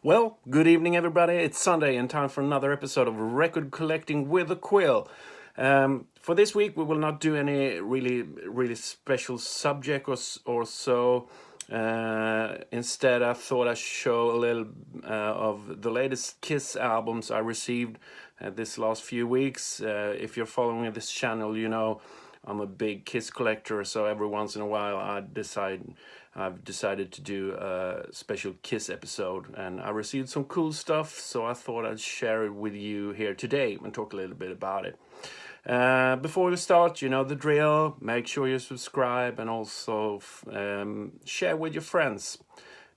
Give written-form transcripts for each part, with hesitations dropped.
Well, good evening, everybody. It's Sunday and time for another episode of Record Collecting with a Quill. For this week, we will not do any really special subject or so. Instead, I thought I'd show a little of the latest Kiss albums I received this last few weeks. If you're following this channel, you know I'm a big Kiss collector, so every once in a while I've decided to do a special Kiss episode, and I received some cool stuff, so I thought I'd share it with you here today and talk a little bit about it. Before we start, you know the drill. Make sure you subscribe and also share with your friends.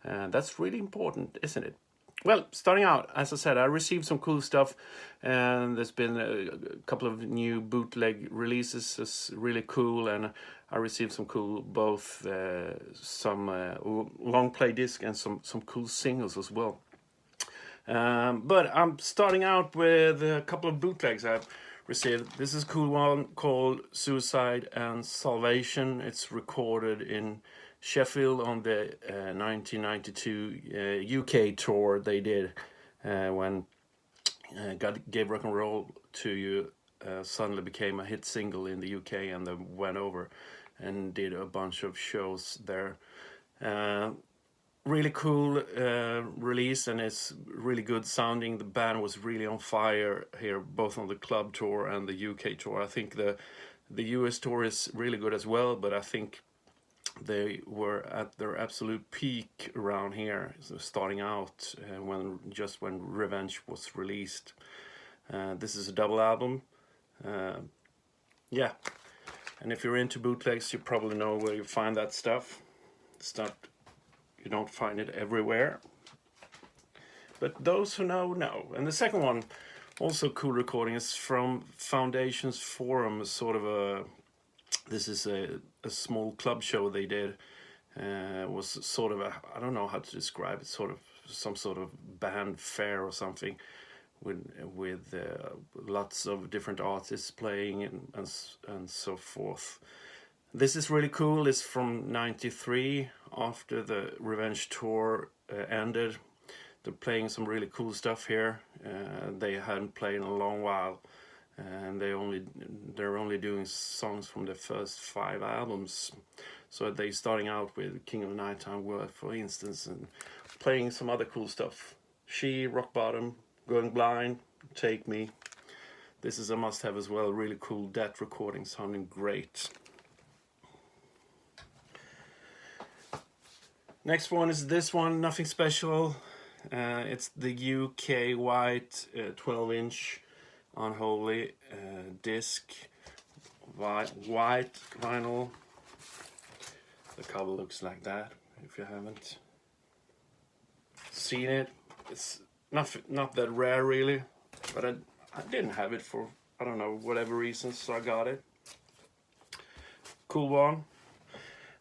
That's really important, isn't it? Well, starting out, as I said, I received some cool stuff, and there's been a couple of new bootleg releases. It's really cool, and I received some cool, both some long play disc and some cool singles as well. But I'm starting out with a couple of bootlegs I've received. This is a cool one called Suicide and Salvation. It's recorded in Sheffield on the 1992 UK tour they did when God Gave Rock and Roll to You suddenly became a hit single in the UK, and they went over and did a bunch of shows there. Really cool release, and it's really good sounding. The band was really on fire here, both on the club tour and the UK tour. I think the US tour is really good as well, but I think they were at their absolute peak around here, so starting out when Revenge was released. This is a double album. Yeah, and if you're into bootlegs, you probably know where you find that stuff. You don't find it everywhere, but those who know. And the second one, also cool recording, is from Foundations Forum, this is a small club show they did. It was sort of I don't know how to describe it, sort of some sort of band fair or something, with lots of different artists playing and so forth. This is really cool. It's from '93, after the Revenge tour ended. They're playing some really cool stuff here. They hadn't played in a long while, and they're only doing songs from the first 5 albums. So they're starting out with King of the Nighttime World, for instance, and playing some other cool stuff. She, Rock Bottom, Going Blind, Take Me. This is a must-have as well. Really cool DAT recording, sounding great. Next one is this one, nothing special. It's the UK white 12-inch unholy disc, white vinyl. The cover looks like that. If you haven't seen it, it's not that rare really, but I didn't have it for, I don't know, whatever reasons, so I got it. Cool one.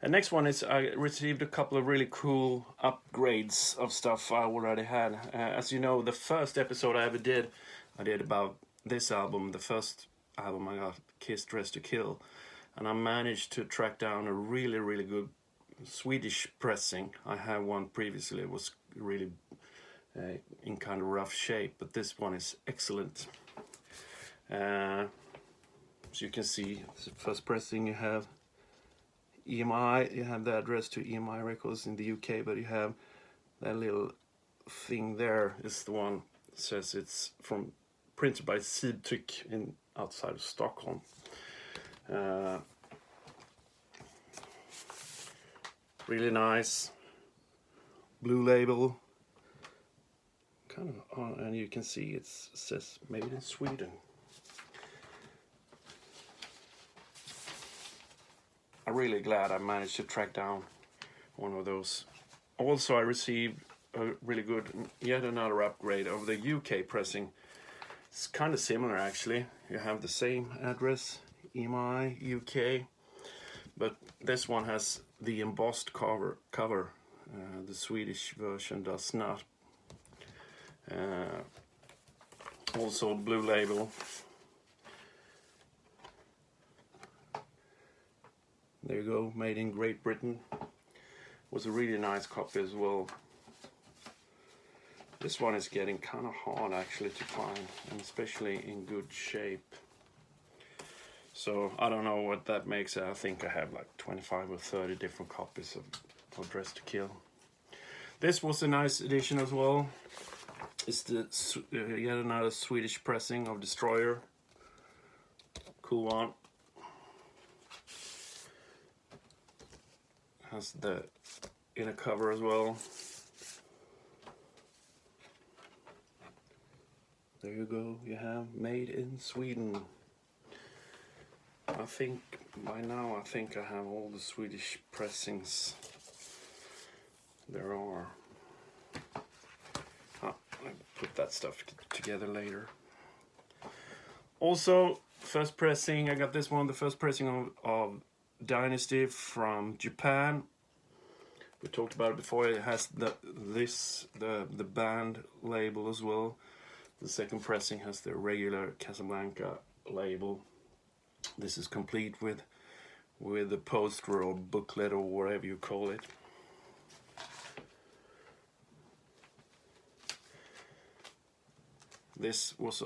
And next one is, I received a couple of really cool upgrades of stuff I already had. As you know, the first episode I ever did, I did about this album, the first album I got, Kiss Dress to Kill. And I managed to track down a really good Swedish pressing. I had one previously, it was really in kind of rough shape, but this one is excellent. As you can see, the first pressing you have EMI, you have the address to EMI Records in the UK, but you have that little thing there is the one that says it's printed by Sidtryck outside of Stockholm. Really nice blue label, kind of, and you can see it says made in Sweden. I'm really glad I managed to track down one of those. Also, I received a really good, yet another upgrade of the UK pressing. It's kind of similar actually. You have the same address, EMI UK, but this one has the embossed cover. The Swedish version does not. Also blue label. There you go, made in Great Britain. Was a really nice copy as well. This one is getting kind of hard actually to find, and especially in good shape. So I don't know what that makes. I think I have like 25 or 30 different copies of Dress to Kill. This was a nice edition as well. It's the yet another Swedish pressing of Destroyer. Cool one. Has the inner cover as well. There you go, you have Made in Sweden. I think by now I have all the Swedish pressings there are. I'll put that stuff together later. Also, first pressing, I got this one, the first pressing of Dynasty from Japan. We talked about it before. It has the band label as well. The second pressing has the regular Casablanca label. This is complete with the poster or booklet or whatever you call it. This was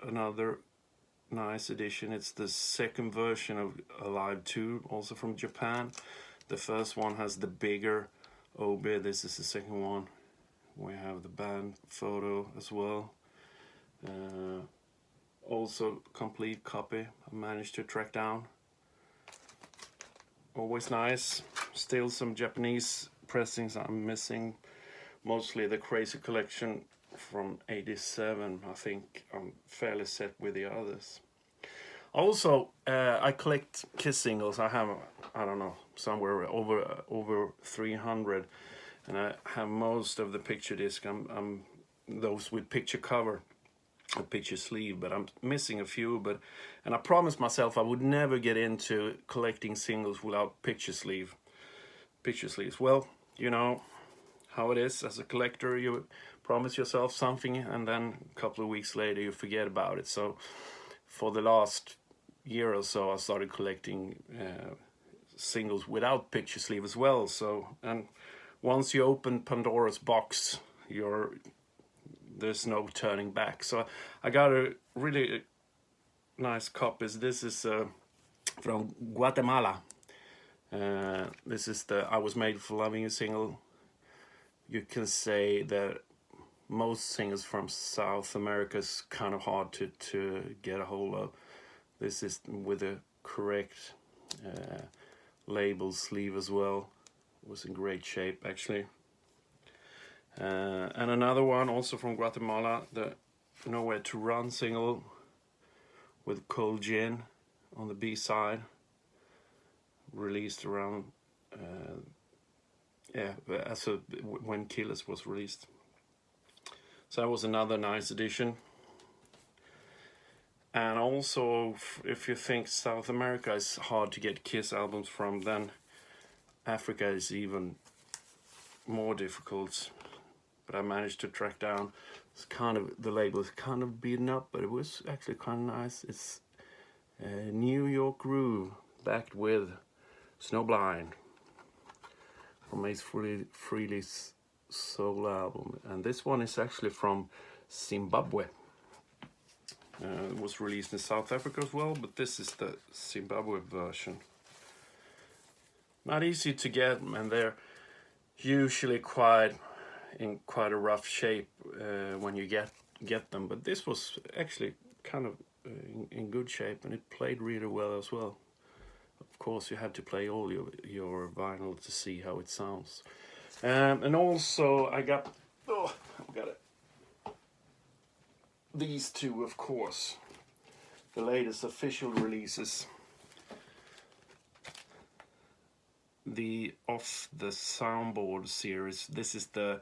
another nice edition. It's the second version of Alive 2, also from Japan. The first one has the bigger OB. This is the second one. We have the band photo as well. Also complete copy I managed to track down. Always nice. Still some Japanese pressings I'm missing. Mostly the Crazy Collection from '87. I think I'm fairly set with the others. Also, I collect Kiss singles. I have, I don't know, somewhere over 300, and I have most of the picture disc. I'm those with picture cover, a picture sleeve, but I'm missing a few. And I promised myself I would never get into collecting singles without picture sleeves. Well, you know how it is as a collector. You promise yourself something, and then a couple of weeks later you forget about it. So for the last year or so I started collecting singles without picture sleeve as well. So, and once you open Pandora's box, there's no turning back. So I got a really nice copies. This is from Guatemala. This is the I Was Made for Loving You single. You can say that most singles from South America is kind of hard to get a hold of. This is with the correct label sleeve as well. It was in great shape actually. And another one also from Guatemala, the Nowhere to Run single with Cold Gin on the B side, released around when Killers was released. So that was another nice edition. And also, if you think South America is hard to get Kiss albums from, then Africa is even more difficult. But I managed to track down. It's kind of, the label is kind of beaten up, but it was actually kind of nice. It's New York Groove backed with Snowblind from Ace Frehley's soul album, and this one is actually from Zimbabwe. It was released in South Africa as well, but this is the Zimbabwe version. Not easy to get, and they're usually in quite a rough shape when you get them, but this was actually kind of in good shape, and it played really well as well. Of course, you have to play all your vinyl to see how it sounds. And also I got these two, of course, the latest official releases. The Off the Soundboard series. This is the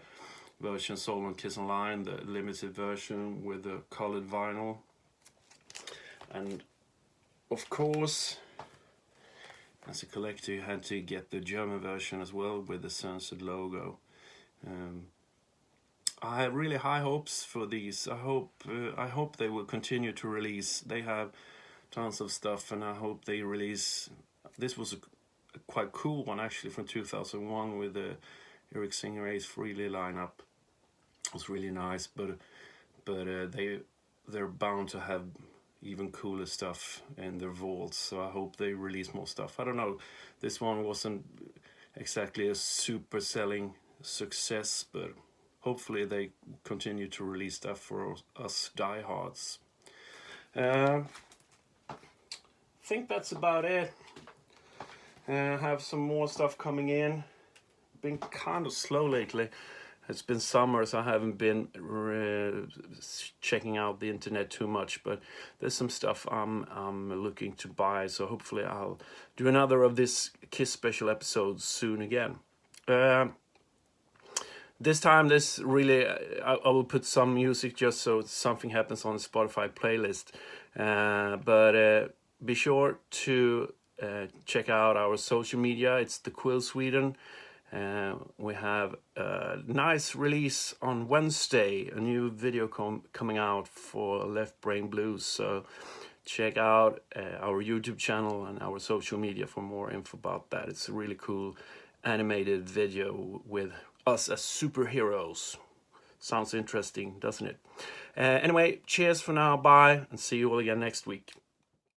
version sold on Kiss Online, the limited version with the colored vinyl. And of course, as a collector, you had to get the German version as well with the censored logo. I have really high hopes for these. I hope they will continue to release. They have tons of stuff, and I hope they release. This was a quite cool one actually from 2001 with the Eric Singer Ace Frehley lineup. was really nice, but they're bound to have even cooler stuff in their vaults, so I hope they release more stuff. I don't know, this one wasn't exactly a super selling success, but hopefully they continue to release stuff for us diehards. I think that's about it. Have some more stuff coming in. Been kind of slow lately. It's been summer, so I haven't been checking out the internet too much, but there's some stuff I'm looking to buy, so hopefully I'll do another of this Kiss special episodes soon again. This time, I will put some music just so something happens on the Spotify playlist, but be sure to check out our social media. It's the QUILL Sweden. We have a nice release on Wednesday, a new video coming out for Left Brain Blues, so check out our YouTube channel and our social media for more info about that. It's a really cool animated video with us as superheroes. Sounds interesting, doesn't it? Anyway, cheers for now, bye, and see you all again next week.